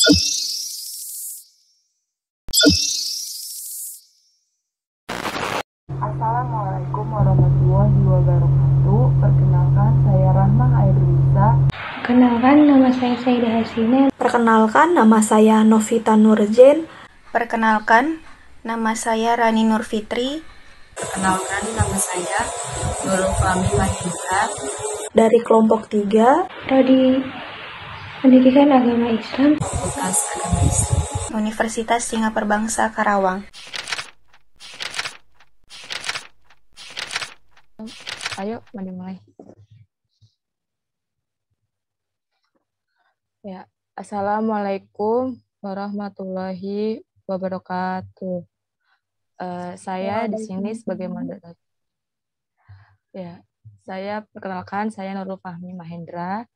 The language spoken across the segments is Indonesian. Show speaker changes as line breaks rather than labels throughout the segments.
Assalamualaikum warahmatullahi wabarakatuh. Perkenalkan, saya Rahma Airlisa.
Perkenalkan, nama saya Saidah Hasina.
Perkenalkan, nama saya Novita Nurjen.
Perkenalkan, nama saya Rani Nur Fitri.
Perkenalkan, nama saya Nurul Fahmi Mahendra.
Dari kelompok 3,
Prodi Pendidikan Agama Islam,
Fakultas Agama Islam,
Universitas Singapura Bangsa Karawang.
Ayo, mulai. Ya, Assalamualaikum warahmatullahi wabarakatuh. Saya di sini sebagai moderator. Ya, saya perkenalkan, saya Nurul Fahmi Mahendra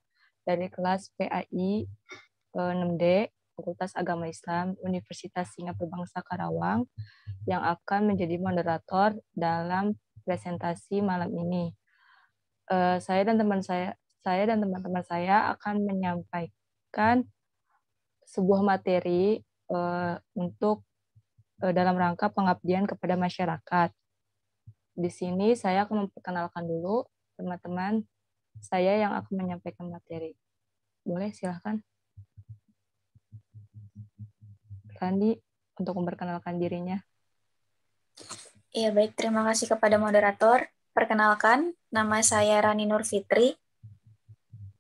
dari kelas PAI 6D Fakultas Agama Islam Universitas Singapura Bangsa Karawang yang akan menjadi moderator dalam presentasi malam ini. Saya dan teman-teman saya akan menyampaikan sebuah materi untuk dalam rangka pengabdian kepada masyarakat. Di sini saya akan memperkenalkan dulu teman-teman saya yang akan menyampaikan materi. Boleh, silahkan. Randi untuk memperkenalkan dirinya.
Iya, baik. Terima kasih kepada moderator. Perkenalkan, nama saya Rani Nur Fitri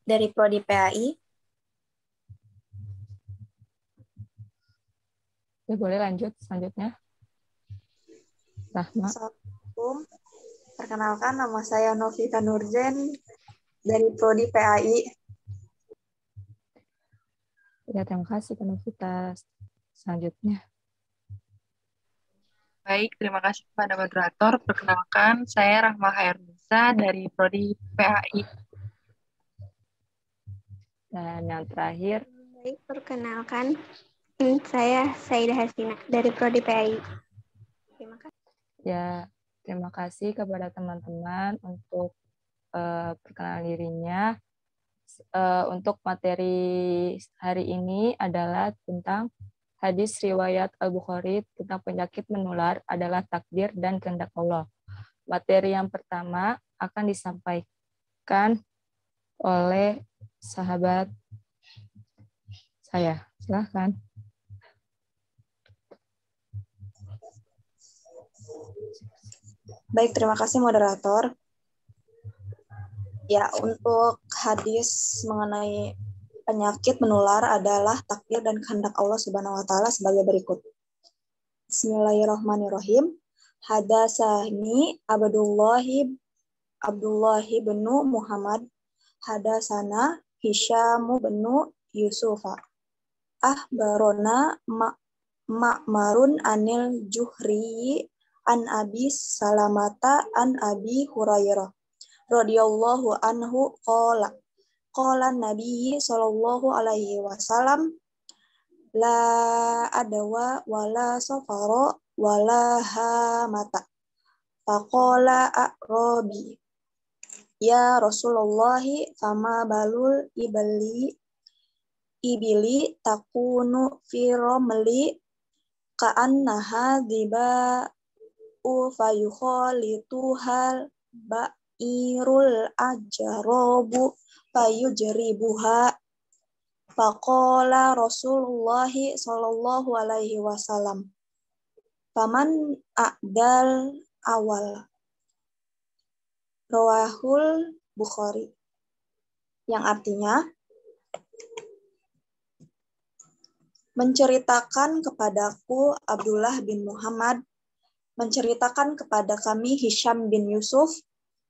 dari Prodi PAI.
Ya, boleh lanjut selanjutnya. Rahma.
Assalamualaikum. Perkenalkan, nama saya Novita Nurjen dari Prodi PAI.
Ya, terima kasih Novita. Selanjutnya.
Baik, terima kasih kepada moderator. Perkenalkan, saya Rahma Airlisa dari Prodi PAI.
Dan yang terakhir.
Baik, perkenalkan, saya Saidah Hasina dari Prodi PAI. Terima kasih.
Ya, terima kasih kepada teman-teman untuk perkenalan dirinya. Untuk materi hari ini adalah tentang hadis riwayat Al-Bukhari tentang penyakit menular adalah takdir dan kehendak Allah. Materi yang pertama akan disampaikan oleh sahabat saya. Silahkan.
Baik, terima kasih moderator. Ya, untuk hadis mengenai penyakit menular adalah takdir dan kehendak Allah Subhanahu wa taala sebagai berikut. Bismillahirrahmanirrahim. Hadasani Abdullah bin Muhammad hadasana Hisham bin Yusufa. Ahbarona Ma'marun anil Juhri an Abi Salamata an Abi Hurairah radhiyallahu anhu qala Nabi sallallahu alaihi wasallam la adawa wala safara wala hamata faqala a'rabi ya Rasulullah fama balul ibili takunu fi ramli ka'annaha dhiba'u fayukhalituhal ba'irul ajrabu fayujribuha faqala Rasulullah sallallahu alaihi wasallam faman a'dal awal rawahul Bukhari, yang artinya menceritakan kepadaku Abdullah bin Muhammad, menceritakan kepada kami Hisham bin Yusuf,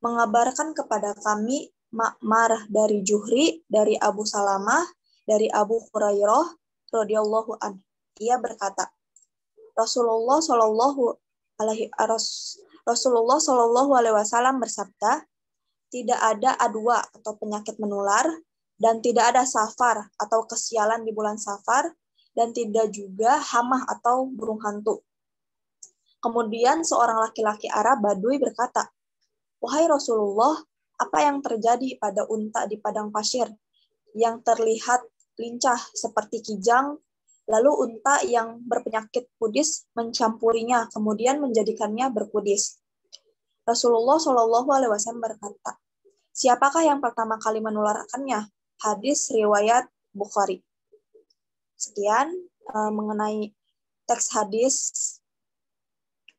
mengabarkan kepada kami Ma'mar dari Juhri, dari Abu Salamah, dari Abu Hurairah radhiyallahu anhu. Ia berkata, Rasulullah Shallallahu alaihi wasallam bersabda, tidak ada adwa atau penyakit menular, dan tidak ada safar atau kesialan di bulan safar, dan tidak juga hamah atau burung hantu. Kemudian seorang laki-laki Arab Badui berkata, wahai Rasulullah, apa yang terjadi pada unta di padang pasir yang terlihat lincah seperti kijang, lalu unta yang berpenyakit kudis mencampurinya, kemudian menjadikannya berkudis. Rasulullah Shallallahu Alaihi Wasallam berkata, siapakah yang pertama kali menularkannya? Hadis riwayat Bukhari. Sekian mengenai teks hadis.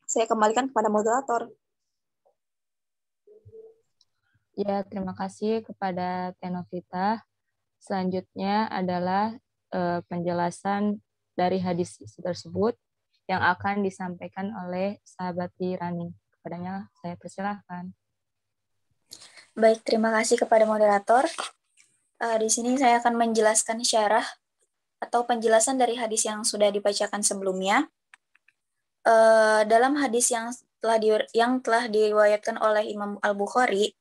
Saya kembalikan kepada moderator.
Ya, terima kasih kepada Tenovita. Selanjutnya adalah penjelasan dari hadis tersebut yang akan disampaikan oleh sahabat Rani. Kepadanya saya persilahkan.
Baik, terima kasih kepada moderator. Di sini saya akan menjelaskan syarah atau penjelasan dari hadis yang sudah dibacakan sebelumnya. Dalam hadis yang telah diriwayatkan oleh Imam Al-Bukhari,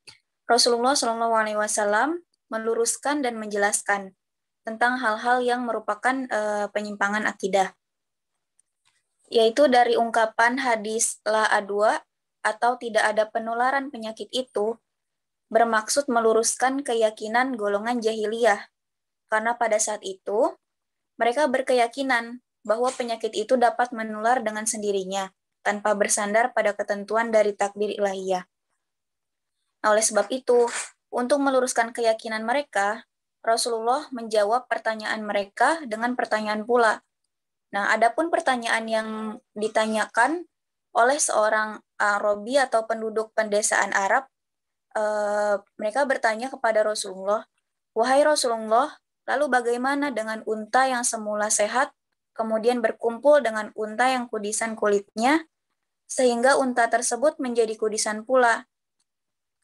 Rasulullah SAW meluruskan dan menjelaskan tentang hal-hal yang merupakan penyimpangan akidah, yaitu dari ungkapan hadis la adwa atau tidak ada penularan penyakit itu bermaksud meluruskan keyakinan golongan jahiliyah, karena pada saat itu mereka berkeyakinan bahwa penyakit itu dapat menular dengan sendirinya tanpa bersandar pada ketentuan dari takdir ilahiyah. Nah, oleh sebab itu, untuk meluruskan keyakinan mereka, Rasulullah menjawab pertanyaan mereka dengan pertanyaan pula. Nah, adapun pertanyaan yang ditanyakan oleh seorang Arabi atau penduduk pedesaan Arab, mereka bertanya kepada Rasulullah, "Wahai Rasulullah, lalu bagaimana dengan unta yang semula sehat, kemudian berkumpul dengan unta yang kudisan kulitnya, sehingga unta tersebut menjadi kudisan pula?"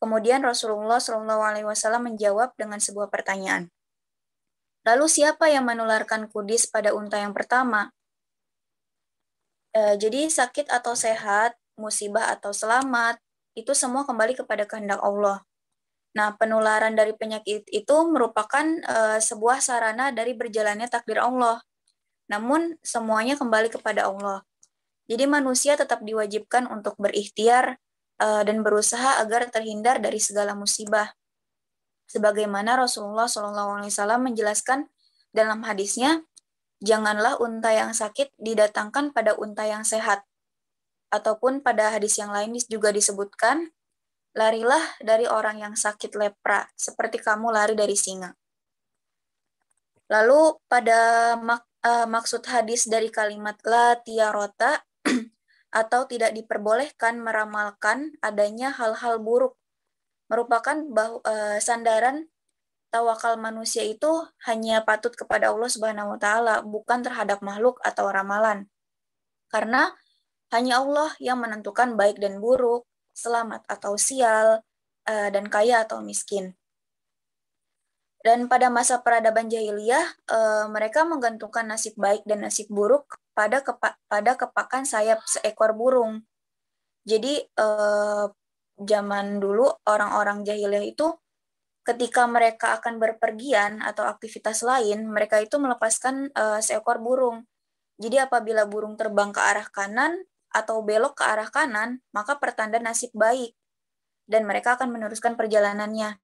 Kemudian Rasulullah SAW menjawab dengan sebuah pertanyaan. Lalu siapa yang menularkan kudis pada unta yang pertama? Jadi sakit atau sehat, musibah atau selamat, itu semua kembali kepada kehendak Allah. Nah, penularan dari penyakit itu merupakan sebuah sarana dari berjalannya takdir Allah. Namun, semuanya kembali kepada Allah. Jadi manusia tetap diwajibkan untuk berikhtiar dan berusaha agar terhindar dari segala musibah. Sebagaimana Rasulullah SAW menjelaskan dalam hadisnya, janganlah unta yang sakit didatangkan pada unta yang sehat. Ataupun pada hadis yang lain juga disebutkan, larilah dari orang yang sakit lepra, seperti kamu lari dari singa. Lalu pada maksud hadis dari kalimat la tiarota, atau tidak diperbolehkan meramalkan adanya hal-hal buruk, merupakan sandaran tawakal manusia itu hanya patut kepada Allah Subhanahu wa taala, bukan terhadap makhluk atau ramalan. Karena hanya Allah yang menentukan baik dan buruk, selamat atau sial, dan kaya atau miskin. Dan pada masa peradaban jahiliyah, mereka menggantungkan nasib baik dan nasib buruk pada kepakan sayap seekor burung. Jadi zaman dulu orang-orang jahiliyah itu ketika mereka akan berpergian atau aktivitas lain, mereka itu melepaskan seekor burung. Jadi apabila burung terbang ke arah kanan atau belok ke arah kanan, maka pertanda nasib baik dan mereka akan meneruskan perjalanannya.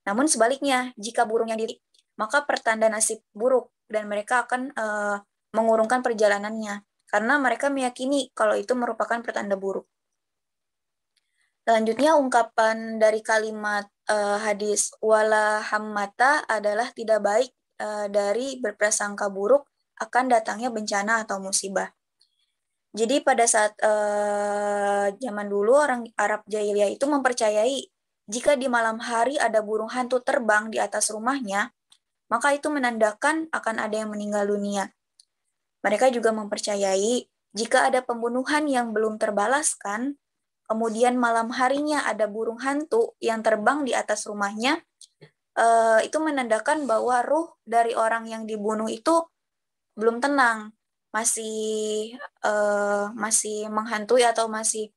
Namun sebaliknya, jika burung yang diri, maka pertanda nasib buruk dan mereka akan mengurungkan perjalanannya karena mereka meyakini kalau itu merupakan pertanda buruk. Selanjutnya, ungkapan dari kalimat hadis wala hammata adalah tidak baik dari berprasangka buruk akan datangnya bencana atau musibah. Jadi pada saat zaman dulu orang Arab jahiliyah itu mempercayai jika di malam hari ada burung hantu terbang di atas rumahnya, maka itu menandakan akan ada yang meninggal dunia. Mereka juga mempercayai jika ada pembunuhan yang belum terbalaskan, kemudian malam harinya ada burung hantu yang terbang di atas rumahnya, itu menandakan bahwa ruh dari orang yang dibunuh itu belum tenang, masih menghantui atau masih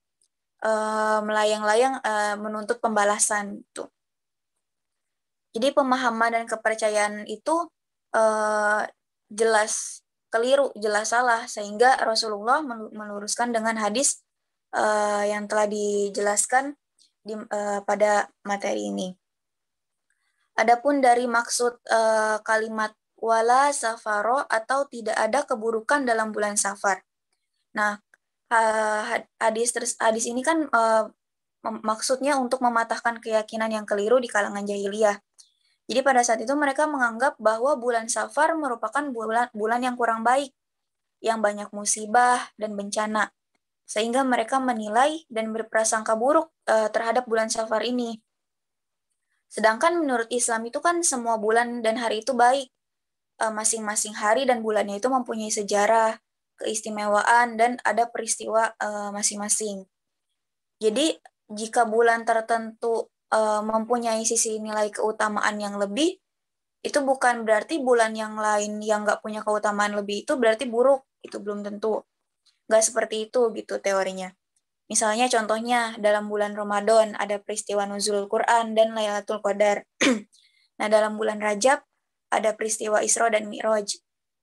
melayang-layang menuntut pembalasan. Jadi pemahaman dan kepercayaan itu jelas keliru, jelas salah, sehingga Rasulullah meluruskan dengan hadis yang telah dijelaskan pada materi ini. Adapun dari maksud kalimat wala safaro atau tidak ada keburukan dalam bulan Safar. Nah, hadis ini kan maksudnya untuk mematahkan keyakinan yang keliru di kalangan jahiliyah. Jadi pada saat itu mereka menganggap bahwa bulan Safar merupakan bulan yang kurang baik, yang banyak musibah dan bencana, sehingga mereka menilai dan berprasangka buruk terhadap bulan Safar ini. Sedangkan menurut Islam itu kan semua bulan dan hari itu baik. Masing-masing hari dan bulannya itu mempunyai sejarah, keistimewaan, dan ada peristiwa masing-masing. Jadi jika bulan tertentu mempunyai sisi nilai keutamaan yang lebih, itu bukan berarti bulan yang lain yang nggak punya keutamaan lebih itu berarti buruk. Itu belum tentu. Nggak seperti itu gitu teorinya. Misalnya contohnya dalam bulan Ramadan ada peristiwa nuzulul Quran dan Lailatul Qadar. Nah dalam bulan Rajab ada peristiwa Isra dan Mi'raj.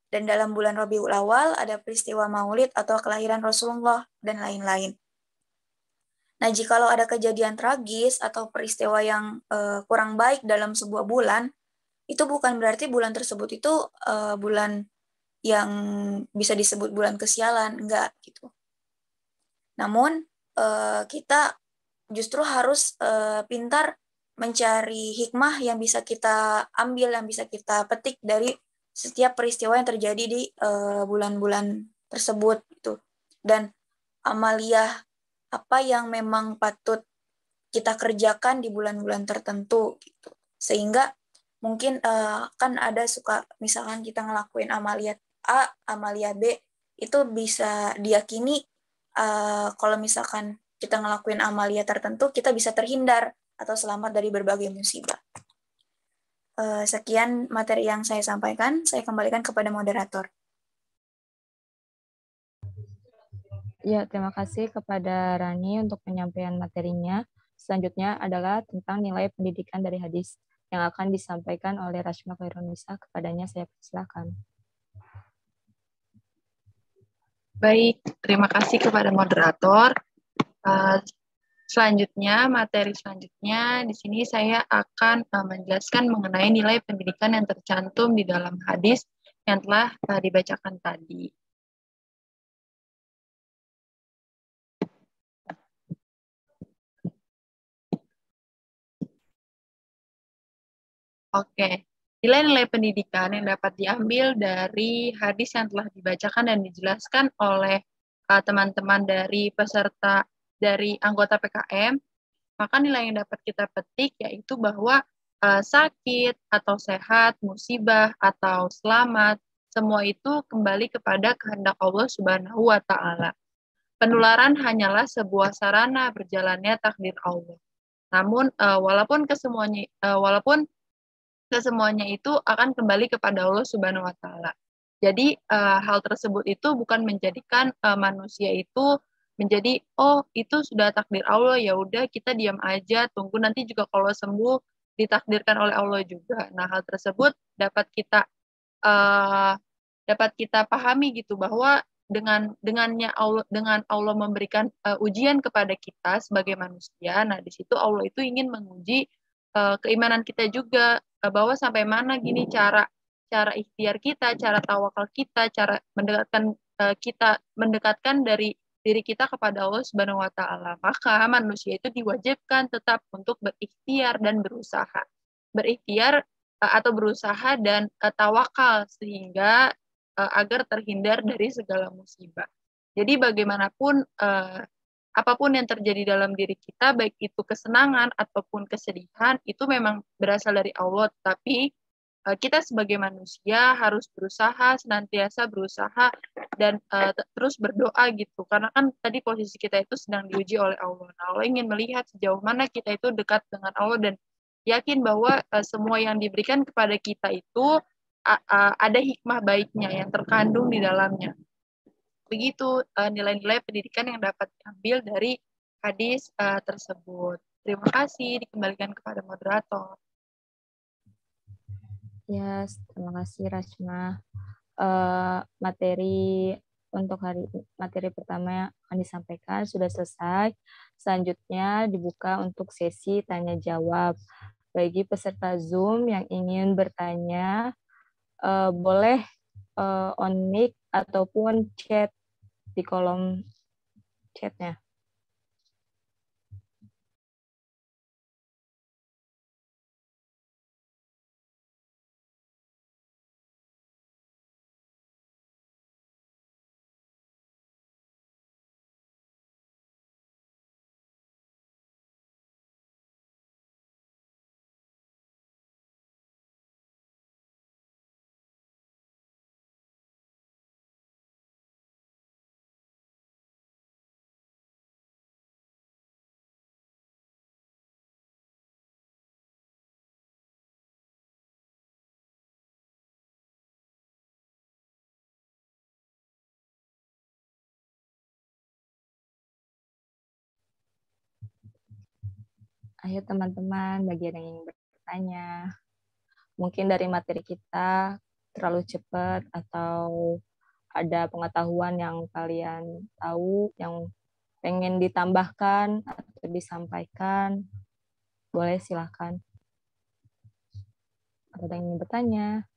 Dan dalam bulan Rabiul Awal ada peristiwa Maulid atau kelahiran Rasulullah dan lain-lain. Nah, jikalau ada kejadian tragis atau peristiwa yang kurang baik dalam sebuah bulan, itu bukan berarti bulan tersebut itu bulan yang bisa disebut bulan kesialan, enggak gitu. Namun kita justru harus pintar mencari hikmah yang bisa kita ambil, yang bisa kita petik dari setiap peristiwa yang terjadi di bulan-bulan tersebut gitu. Dan amaliyah apa yang memang patut kita kerjakan di bulan-bulan tertentu gitu. Sehingga mungkin kan ada suka misalkan kita ngelakuin amaliyat A, amaliyah B, itu bisa diyakini kalau misalkan kita ngelakuin amaliyah tertentu, kita bisa terhindar atau selamat dari berbagai musibah. Sekian materi yang saya sampaikan, saya kembalikan kepada moderator.
Ya, terima kasih kepada Rani untuk penyampaian materinya. Selanjutnya adalah tentang nilai pendidikan dari hadis yang akan disampaikan oleh Rashma Khairunisa. Kepadanya saya persilakan.
Baik, terima kasih kepada moderator. Selanjutnya, materi selanjutnya, di sini saya akan menjelaskan mengenai nilai pendidikan yang tercantum di dalam hadis yang telah dibacakan tadi. Oke, nilai-nilai pendidikan yang dapat diambil dari hadis yang telah dibacakan dan dijelaskan oleh teman-teman dari peserta dari anggota PKM, maka nilai yang dapat kita petik yaitu bahwa sakit atau sehat, musibah atau selamat, semua itu kembali kepada kehendak Allah Subhanahu wa Ta'ala. Penularan hanyalah sebuah sarana berjalannya takdir Allah. Namun walaupun kesemuanya itu akan kembali kepada Allah Subhanahu wa Ta'ala. Jadi hal tersebut itu bukan menjadikan manusia itu menjadi itu sudah takdir Allah, ya udah kita diam aja, tunggu nanti juga kalau sembuh ditakdirkan oleh Allah juga. Nah, hal tersebut dapat kita pahami gitu bahwa dengan Allah memberikan ujian kepada kita sebagai manusia. Nah, di situ Allah itu ingin menguji keimanan kita juga, bahwa sampai mana gini cara ikhtiar kita, cara tawakal kita, cara mendekatkan dari diri kita kepada Allah Subhanahu wa Ta'ala. Maka manusia itu diwajibkan tetap untuk berikhtiar dan berusaha. Berikhtiar atau berusaha dan tawakal sehingga agar terhindar dari segala musibah. Jadi bagaimanapun apapun yang terjadi dalam diri kita, baik itu kesenangan ataupun kesedihan, itu memang berasal dari Allah. Tapi kita sebagai manusia harus berusaha, senantiasa berusaha, dan terus berdoa gitu. Karena kan tadi posisi kita itu sedang diuji oleh Allah. Nah, Allah ingin melihat sejauh mana kita itu dekat dengan Allah dan yakin bahwa semua yang diberikan kepada kita itu ada hikmah baiknya yang terkandung di dalamnya. Begitu nilai-nilai pendidikan yang dapat diambil dari hadis tersebut. Terima kasih, dikembalikan kepada moderator.
Ya, terima kasih Rashma. Materi untuk materi pertama yang akan disampaikan sudah selesai. Selanjutnya dibuka untuk sesi tanya jawab. Bagi peserta Zoom yang ingin bertanya, boleh on mic ataupun chat di kolom chatnya. Ayo teman-teman, bagi yang ingin bertanya. Mungkin dari materi kita terlalu cepat atau ada pengetahuan yang kalian tahu, yang pengen ditambahkan atau disampaikan, boleh silakan. Ada yang ingin bertanya?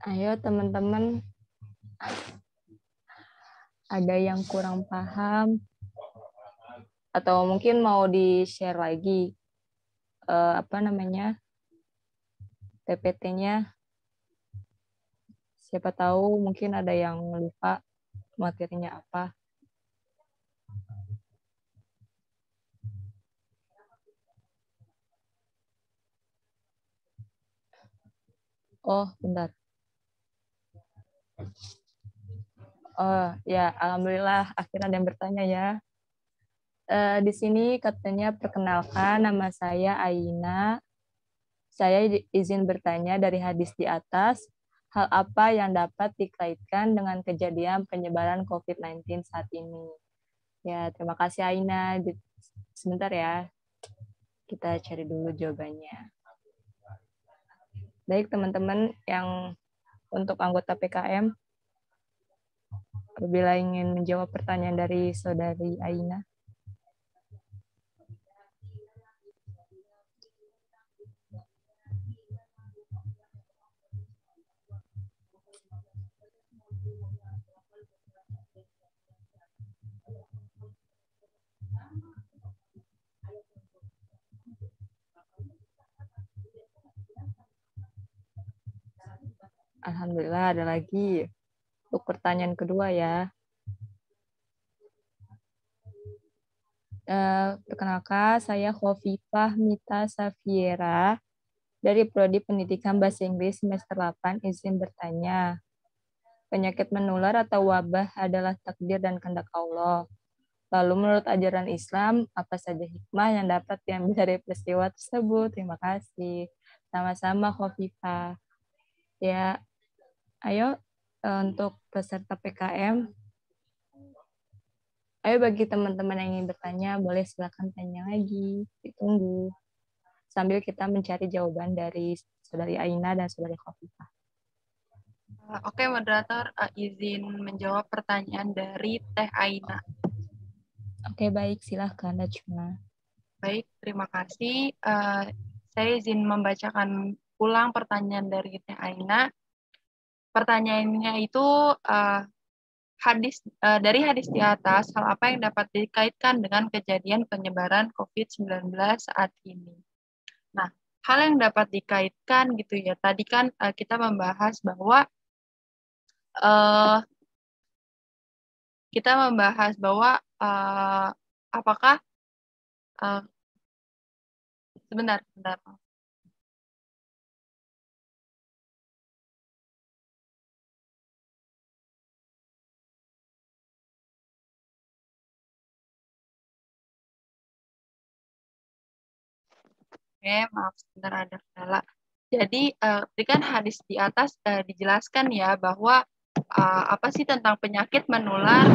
Ayo teman-teman, ada yang kurang paham atau mungkin mau di-share lagi PPT-nya. Siapa tahu mungkin ada yang lupa materinya apa. Oh, bentar. Oh, ya, alhamdulillah akhirnya ada yang bertanya ya. Di sini katanya perkenalkan, nama saya Aina. Saya izin bertanya dari hadis di atas, hal apa yang dapat dikaitkan dengan kejadian penyebaran COVID-19 saat ini? Ya, terima kasih Aina. Sebentar ya, kita cari dulu jawabannya. Baik teman-teman yang untuk anggota PKM, apabila ingin menjawab pertanyaan dari saudari Aina. Alhamdulillah ada lagi. Untuk pertanyaan kedua ya. Perkenalkan, saya Khofifah Mita Safiera dari Prodi Pendidikan Bahasa Inggris semester 8, izin bertanya. Penyakit menular atau wabah adalah takdir dan kehendak Allah. Lalu menurut ajaran Islam, apa saja hikmah yang dapat diambil dari peristiwa tersebut? Terima kasih. Sama-sama Khofifah. Ya, ayo untuk peserta PKM, ayo bagi teman-teman yang ingin bertanya, boleh silakan tanya lagi, ditunggu. Sambil kita mencari jawaban dari saudari Aina dan saudari Khofifah.
Oke, moderator, izin menjawab pertanyaan dari Teh Aina.
Oke, baik, silahkan Najma. Baik,
terima kasih. Saya izin membacakan ulang pertanyaan dari Teh Aina. Pertanyaannya itu dari hadis di atas, hal apa yang dapat dikaitkan dengan kejadian penyebaran COVID-19 saat ini? Nah, hal yang dapat dikaitkan gitu ya. Tadi kan kita membahas bahwa apakah sebentar. Oke, maaf sebentar ada kendala. Jadi, kan hadis di atas dijelaskan ya bahwa apa sih tentang penyakit menular.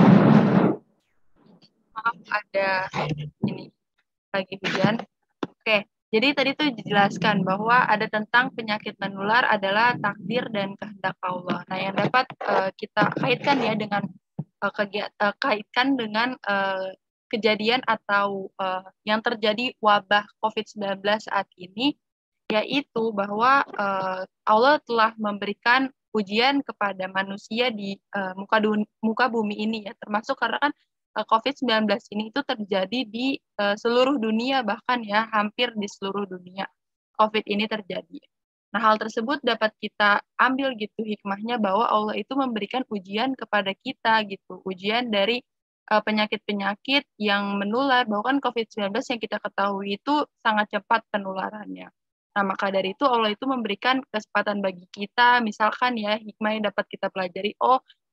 Maaf, ada ini lagi hujan. Oke, jadi tadi tuh dijelaskan bahwa ada tentang penyakit menular adalah takdir dan kehendak Allah. Nah, yang dapat kita kaitkan ya dengan kejadian atau yang terjadi wabah COVID-19 saat ini, yaitu bahwa Allah telah memberikan ujian kepada manusia di muka bumi ini ya, termasuk karena kan COVID-19 ini itu terjadi di seluruh dunia, bahkan ya hampir di seluruh dunia COVID ini terjadi. Nah, hal tersebut dapat kita ambil gitu hikmahnya bahwa Allah itu memberikan ujian kepada kita gitu, ujian dari penyakit-penyakit yang menular, bahwa kan COVID-19 yang kita ketahui itu sangat cepat penularannya. Nah, maka dari itu Allah itu memberikan kesempatan bagi kita, misalkan ya, hikmah yang dapat kita pelajari,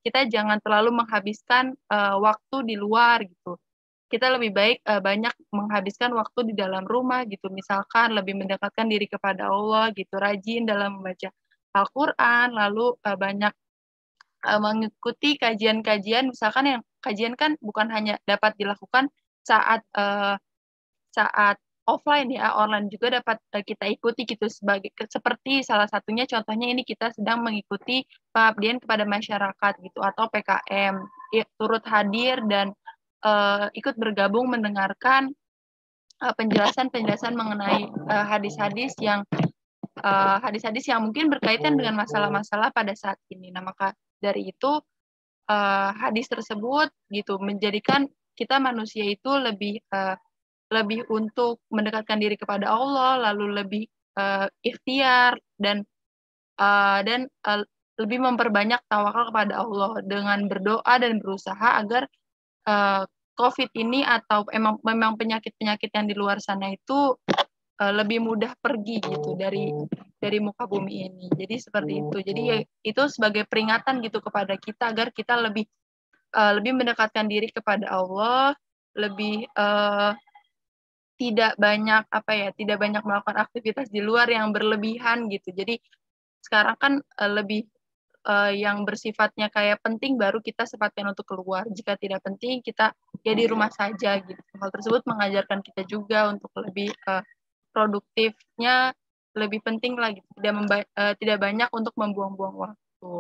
kita jangan terlalu menghabiskan waktu di luar gitu. Kita lebih baik banyak menghabiskan waktu di dalam rumah gitu, misalkan lebih mendekatkan diri kepada Allah gitu, rajin dalam membaca Al-Quran, lalu banyak mengikuti kajian-kajian, misalkan yang kajian kan bukan hanya dapat dilakukan saat offline ya, online juga dapat kita ikuti gitu, seperti salah satunya contohnya ini kita sedang mengikuti pengabdian kepada masyarakat gitu atau PKM, turut hadir dan ikut bergabung mendengarkan penjelasan-penjelasan mengenai hadis-hadis yang mungkin berkaitan dengan masalah-masalah pada saat ini. Nah, maka dari itu hadis tersebut gitu menjadikan kita manusia itu lebih untuk mendekatkan diri kepada Allah, lalu lebih ikhtiar dan lebih memperbanyak tawakal kepada Allah dengan berdoa dan berusaha agar COVID ini atau memang penyakit-penyakit yang di luar sana itu lebih mudah pergi gitu dari muka bumi ini. Jadi seperti itu. Jadi ya, itu sebagai peringatan gitu kepada kita agar kita lebih mendekatkan diri kepada Allah, lebih tidak banyak melakukan aktivitas di luar yang berlebihan gitu. Jadi sekarang kan lebih yang bersifatnya kayak penting baru kita sempatkan untuk keluar. Jika tidak penting kita ya di rumah saja gitu. Hal tersebut mengajarkan kita juga untuk lebih produktifnya, lebih penting lagi tidak banyak untuk membuang-buang waktu.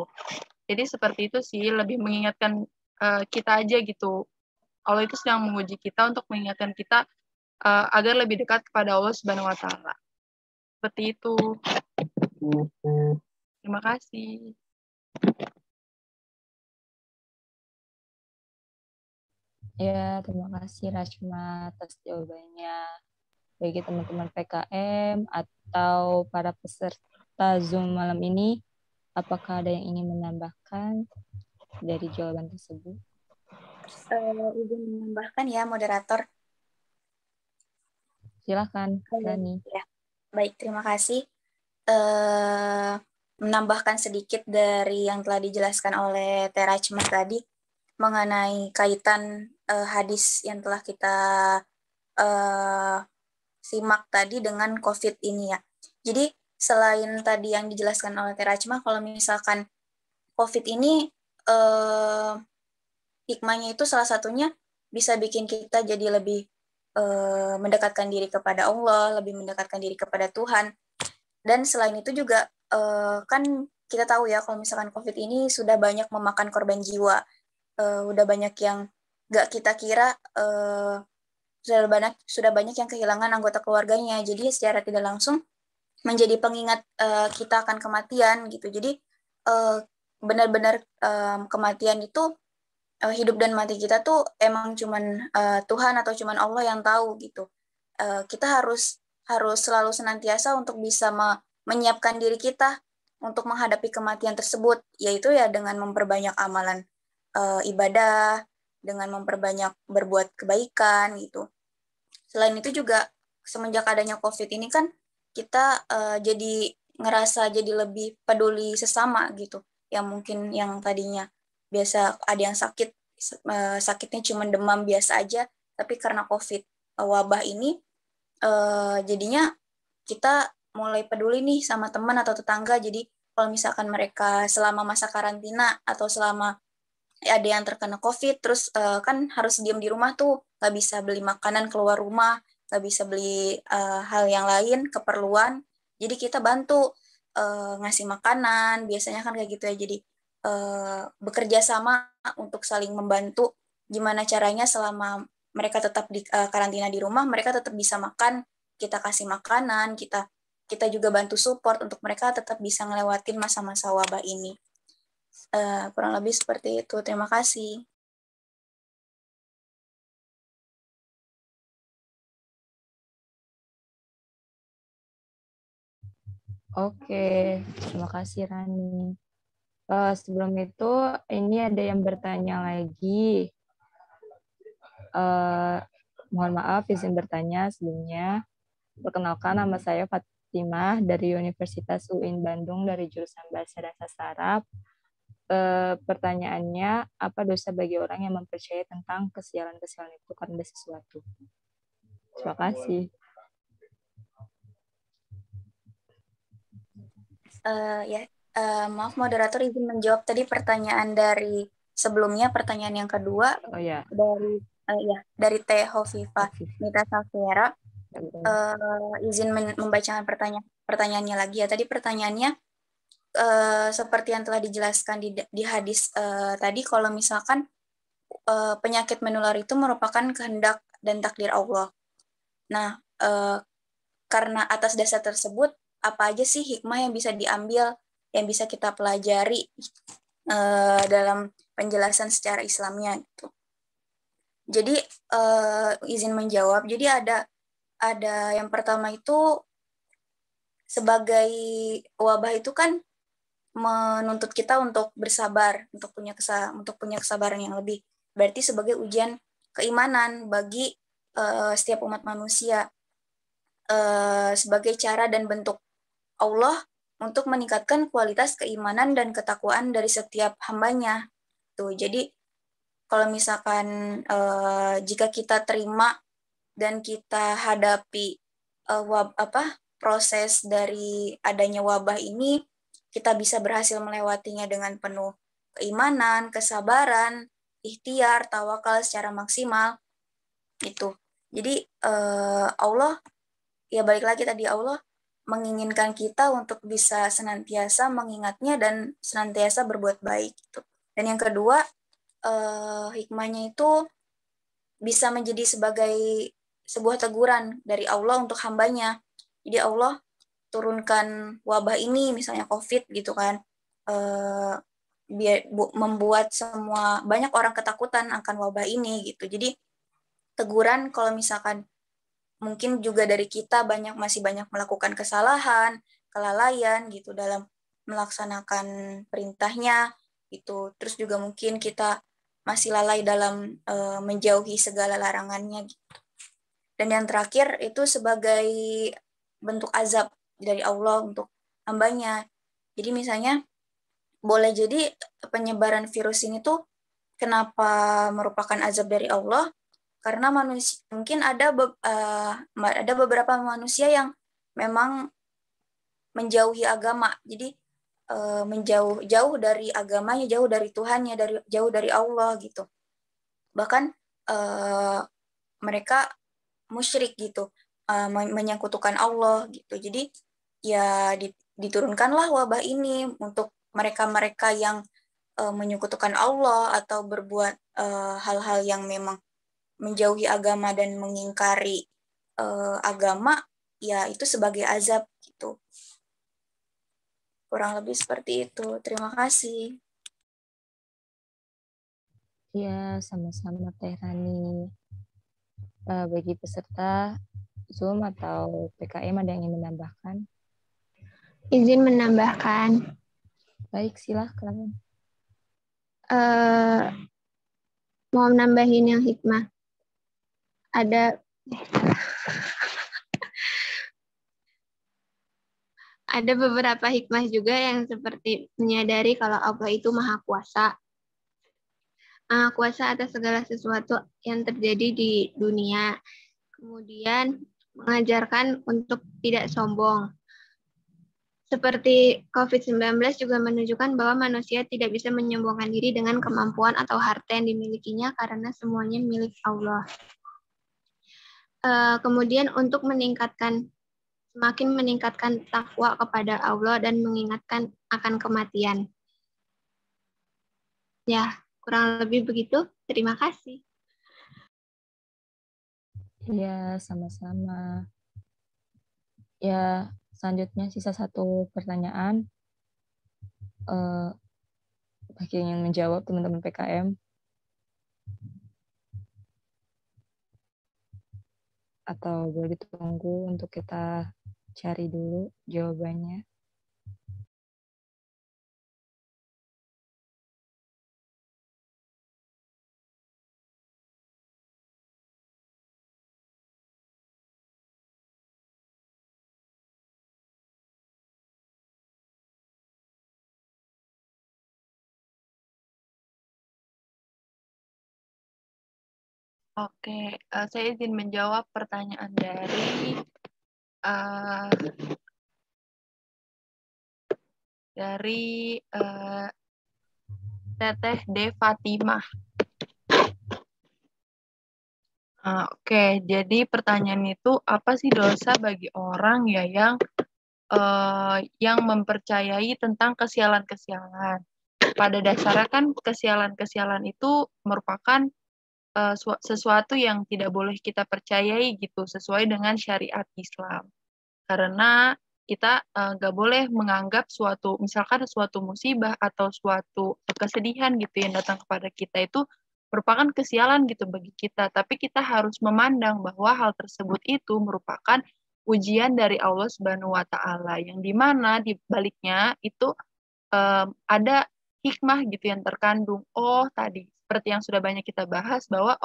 Jadi seperti itu sih, lebih mengingatkan kita aja gitu. Allah itu sedang menguji kita untuk mengingatkan kita agar lebih dekat kepada Allah Subhanahu wa taala. Seperti itu. Terima kasih.
Ya, terima kasih Rashma atas jawabannya. Bagi teman-teman PKM atau para peserta Zoom malam ini, apakah ada yang ingin menambahkan dari jawaban tersebut?
Izin menambahkan ya, moderator.
Silakan, Rani.
Ya. Baik, terima kasih. Menambahkan sedikit dari yang telah dijelaskan oleh Terachma tadi mengenai kaitan hadis yang telah kita simak tadi dengan COVID ini ya. Jadi selain tadi yang dijelaskan oleh Terachma, kalau misalkan COVID ini hikmahnya itu salah satunya bisa bikin kita jadi lebih mendekatkan diri kepada Allah, lebih mendekatkan diri kepada Tuhan. Dan selain itu juga kan kita tahu ya kalau misalkan COVID ini sudah banyak memakan korban jiwa, udah banyak yang gak kita kira sudah banyak yang kehilangan anggota keluarganya. Jadi secara tidak langsung menjadi pengingat kita akan kematian gitu. Jadi benar-benar kematian itu hidup dan mati kita tuh emang cuman Tuhan atau cuman Allah yang tahu gitu. Kita harus selalu senantiasa untuk bisa menyiapkan diri kita untuk menghadapi kematian tersebut, yaitu ya dengan memperbanyak amalan ibadah, dengan memperbanyak berbuat kebaikan gitu. Selain itu juga semenjak adanya COVID ini kan kita jadi ngerasa jadi lebih peduli sesama gitu. Yang mungkin yang tadinya biasa ada yang sakitnya cuma demam biasa aja, tapi karena COVID wabah ini jadinya kita mulai peduli nih sama teman atau tetangga. Jadi kalau misalkan mereka selama masa karantina atau selama ada yang terkena COVID, terus kan harus diam di rumah tuh, nggak bisa beli makanan keluar rumah, nggak bisa beli hal yang lain, keperluan. Jadi kita bantu ngasih makanan, biasanya kan kayak gitu ya. Jadi bekerja sama untuk saling membantu gimana caranya selama mereka tetap di karantina di rumah, mereka tetap bisa makan, kita kasih makanan, kita juga bantu support untuk mereka tetap bisa ngelewatin masa-masa wabah ini. Kurang lebih seperti itu. Terima kasih.
Oke, terima kasih Rani. Sebelum itu, ini ada yang bertanya lagi. Mohon maaf, izin bertanya sebelumnya. Perkenalkan, nama saya Fatimah dari Universitas UIN Bandung dari jurusan Bahasa dan Sastra Arab. Pertanyaannya, apa dosa bagi orang yang mempercayai tentang kesialan-kesialan itu karena ada sesuatu? Terima kasih.
Maaf moderator, izin menjawab tadi pertanyaan dari sebelumnya, pertanyaan yang kedua dari Teh Hovifa Nita Safera. Izin membacakan pertanyaannya lagi ya. Tadi pertanyaannya seperti yang telah dijelaskan di hadis tadi, kalau misalkan penyakit menular itu merupakan kehendak dan takdir Allah. Nah, karena atas dasar tersebut, apa aja sih hikmah yang bisa diambil, yang bisa kita pelajari dalam penjelasan secara Islamnya gitu. Jadi izin menjawab. Jadi ada yang pertama itu, sebagai wabah itu kan menuntut kita untuk bersabar, untuk punya kesabaran yang lebih. Berarti sebagai ujian keimanan bagi setiap umat manusia, sebagai cara dan bentuk Allah untuk meningkatkan kualitas keimanan dan ketakwaan dari setiap hambanya. Tuh, jadi kalau misalkan jika kita terima dan kita hadapi proses dari adanya wabah ini, kita bisa berhasil melewatinya dengan penuh keimanan, kesabaran, ikhtiar, tawakal secara maksimal. Itu. Jadi Allah, ya balik lagi tadi, Allah menginginkan kita untuk bisa senantiasa mengingatnya dan senantiasa berbuat baik. Gitu. Dan yang kedua, hikmahnya itu bisa menjadi sebagai sebuah teguran dari Allah untuk hambanya. Jadi Allah turunkan wabah ini, misalnya COVID gitu kan, membuat banyak orang ketakutan akan wabah ini gitu. Jadi teguran kalau misalkan mungkin juga dari kita masih banyak melakukan kesalahan, kelalaian gitu dalam melaksanakan perintahnya gitu. Terus juga mungkin kita masih lalai dalam menjauhi segala larangannya gitu. Dan yang terakhir itu sebagai bentuk azab dari Allah untuk hambanya. Jadi misalnya boleh jadi penyebaran virus ini tuh kenapa merupakan azab dari Allah? Karena manusia mungkin ada beberapa manusia yang memang menjauhi agama. Jadi jauh dari agamanya, jauh dari Tuhannya, jauh dari Allah gitu. Bahkan mereka musyrik gitu, menyekutukan Allah gitu. Jadi ya diturunkanlah wabah ini untuk mereka-mereka yang menyekutukan Allah atau berbuat hal-hal yang memang menjauhi agama dan mengingkari agama, ya itu sebagai azab gitu. Kurang lebih seperti itu. Terima kasih.
Ya, sama-sama Teh Rani. Bagi peserta Zoom atau PKM ada yang ingin menambahkan?
Izin menambahkan.
Baik, silahkan.
Mau nambahin yang hikmah. Ada beberapa hikmah juga yang seperti menyadari kalau Allah itu Maha Kuasa. Maha Kuasa atas segala sesuatu yang terjadi di dunia. Kemudian mengajarkan untuk tidak sombong. Seperti COVID-19 juga menunjukkan bahwa manusia tidak bisa menyombongkan diri dengan kemampuan atau harta yang dimilikinya karena semuanya milik Allah. Kemudian untuk semakin meningkatkan takwa kepada Allah dan mengingatkan akan kematian. Ya, kurang lebih begitu. Terima kasih.
Ya, sama-sama. Ya, selanjutnya sisa satu pertanyaan. Bagi yang ingin menjawab teman-teman PKM. Atau boleh ditunggu untuk kita cari dulu jawabannya.
Oke, saya izin menjawab pertanyaan dari Teteh De Fatimah. Oke, jadi pertanyaan itu apa sih dosa bagi orang ya yang mempercayai tentang kesialan-kesialan? Pada dasarnya kan kesialan-kesialan itu merupakan sesuatu yang tidak boleh kita percayai gitu sesuai dengan syariat Islam. Karena kita nggak boleh menganggap misalkan suatu musibah atau suatu kesedihan gitu yang datang kepada kita itu merupakan kesialan gitu bagi kita. Tapi kita harus memandang bahwa hal tersebut itu merupakan ujian dari Allah Subhanahu wa Ta'ala, yang dimana di baliknya itu ada hikmah gitu yang terkandung. Oh, tadi seperti yang sudah banyak kita bahas bahwa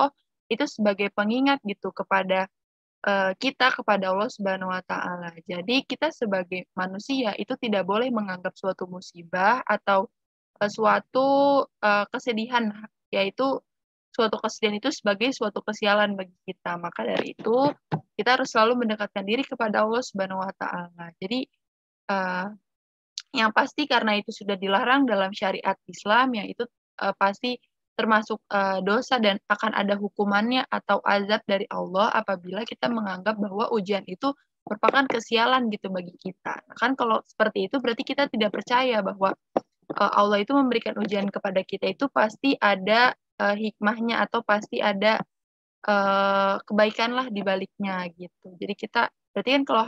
itu sebagai pengingat gitu kepada kita kepada Allah Subhanahu wa Ta'ala. Jadi kita sebagai manusia itu tidak boleh menganggap suatu musibah atau suatu kesedihan, yaitu suatu kesedihan itu sebagai suatu kesialan bagi kita. Maka dari itu kita harus selalu mendekatkan diri kepada Allah Subhanahu wa Ta'ala. Jadi yang pasti karena itu sudah dilarang dalam syariat Islam, yang itu pasti termasuk dosa dan akan ada hukumannya atau azab dari Allah apabila kita menganggap bahwa ujian itu merupakan kesialan gitu bagi kita. Kan kalau seperti itu berarti kita tidak percaya bahwa Allah itu memberikan ujian kepada kita itu pasti ada hikmahnya atau pasti ada kebaikan lah di baliknya gitu. Jadi kita berarti kan kalau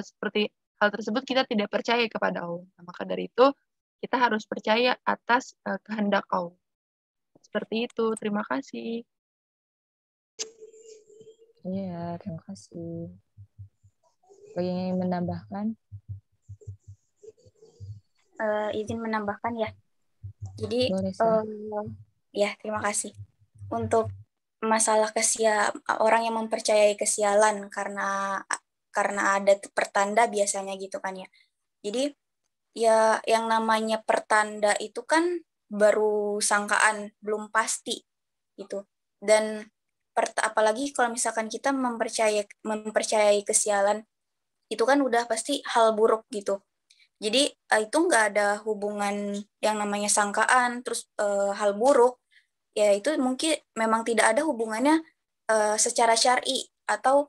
seperti hal tersebut kita tidak percaya kepada Allah. Nah, maka dari itu kita harus percaya atas kehendak Allah. Seperti itu. Terima kasih.
Iya, terima kasih. Bagi yang ingin menambahkan?
Izin menambahkan ya. Jadi, ya terima kasih. Untuk masalah orang yang mempercayai kesialan karena ada pertanda biasanya gitu kan ya. Jadi ya yang namanya pertanda itu kan baru sangkaan, belum pasti gitu. Dan apalagi kalau misalkan kita mempercayai kesialan, itu kan udah pasti hal buruk gitu. Jadi itu nggak ada hubungan yang namanya sangkaan, terus hal buruk, ya itu mungkin memang tidak ada hubungannya secara syar'i atau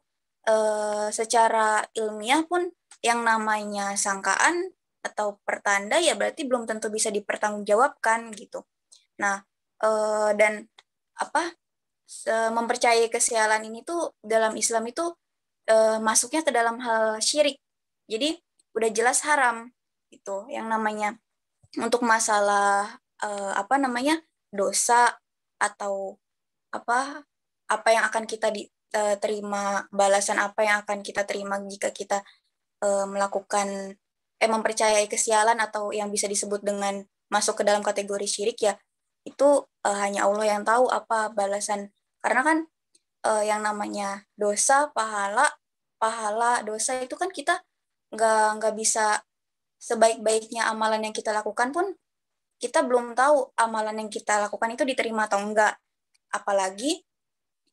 secara ilmiah pun yang namanya sangkaan atau pertanda ya berarti belum tentu bisa dipertanggungjawabkan gitu. Nah, dan mempercayai kesialan ini tuh dalam Islam itu masuknya ke dalam hal syirik. Jadi udah jelas haram gitu. Yang namanya untuk masalah dosa atau apa yang akan kita terima, balasan apa yang akan kita terima jika kita melakukan mempercayai kesialan atau yang bisa disebut dengan masuk ke dalam kategori syirik ya, itu hanya Allah yang tahu apa balasan. Karena kan yang namanya dosa, pahala dosa itu kan kita nggak bisa, sebaik-baiknya amalan yang kita lakukan pun kita belum tahu amalan yang kita lakukan itu diterima atau enggak, apalagi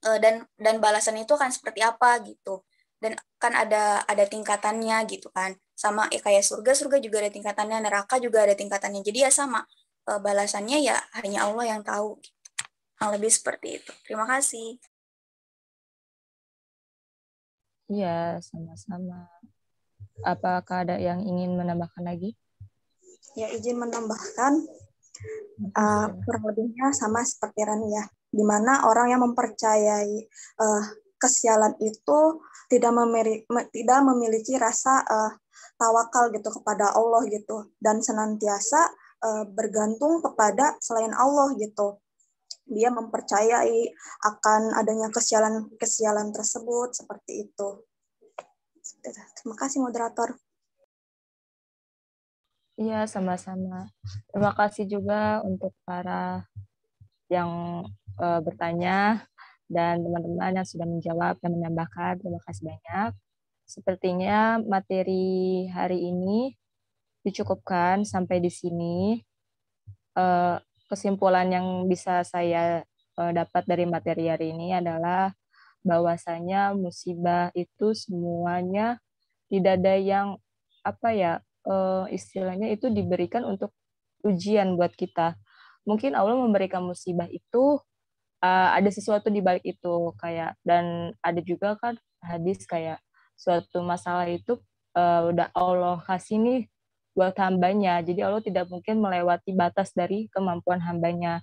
dan balasan itu akan seperti apa gitu. Dan kan ada tingkatannya gitu kan, sama ya kayak surga juga ada tingkatannya, neraka juga ada tingkatannya, jadi ya sama, balasannya ya hanya Allah yang tahu gitu. Yang lebih seperti itu. Terima kasih.
Iya, sama-sama. Apakah ada yang ingin menambahkan lagi?
Ya, izin menambahkan, kurang lebihnya sama seperti Rani ya, di mana orang yang mempercayai kesialan itu tidak memiliki rasa tawakal gitu kepada Allah gitu, dan senantiasa bergantung kepada selain Allah gitu. Dia mempercayai akan adanya kesialan tersebut seperti itu. Terima kasih moderator.
Iya, sama-sama. Terima kasih juga untuk para yang bertanya dan teman-teman yang sudah menjawab dan menambahkan. Terima kasih banyak. Sepertinya materi hari ini dicukupkan sampai di sini. Kesimpulan yang bisa saya dapat dari materi hari ini adalah bahwasanya musibah itu semuanya tidak ada yang istilahnya itu diberikan untuk ujian buat kita. Mungkin Allah memberikan musibah itu ada sesuatu di balik itu, kayak, dan ada juga kan hadis kayak suatu masalah itu udah Allah kasih nih buat hambanya, jadi Allah tidak mungkin melewati batas dari kemampuan hambanya.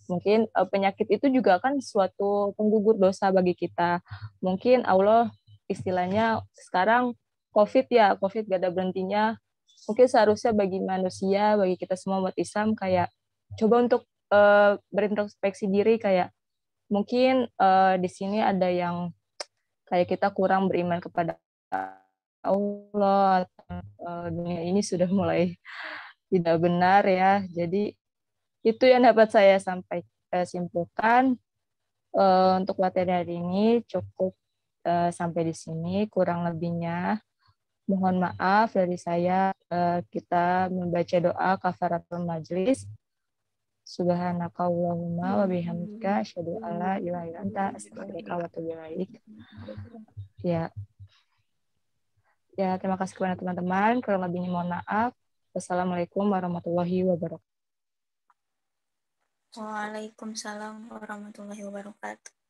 Mungkin penyakit itu juga kan suatu penggugur dosa bagi kita. Mungkin Allah istilahnya sekarang COVID ya, COVID gak ada berhentinya. Mungkin seharusnya bagi manusia, bagi kita semua umat Islam kayak coba untuk berintrospeksi diri, kayak mungkin di sini ada yang kayak kita kurang beriman kepada Allah, dunia ini sudah mulai tidak benar ya. Jadi itu yang dapat saya simpulkan. Untuk materi hari ini cukup sampai di sini. Kurang lebihnya mohon maaf dari saya. Kita membaca doa kafaratul majlis. Subhanakallahumma wa bihamdika asyhadu an la ilaha illa anta astaghfiruka wa atubu ilaik. Ya, terima kasih kepada teman-teman. Kurang lebihnya mohon maaf. Wassalamualaikum warahmatullahi wabarakatuh.
Waalaikumsalam warahmatullahi wabarakatuh.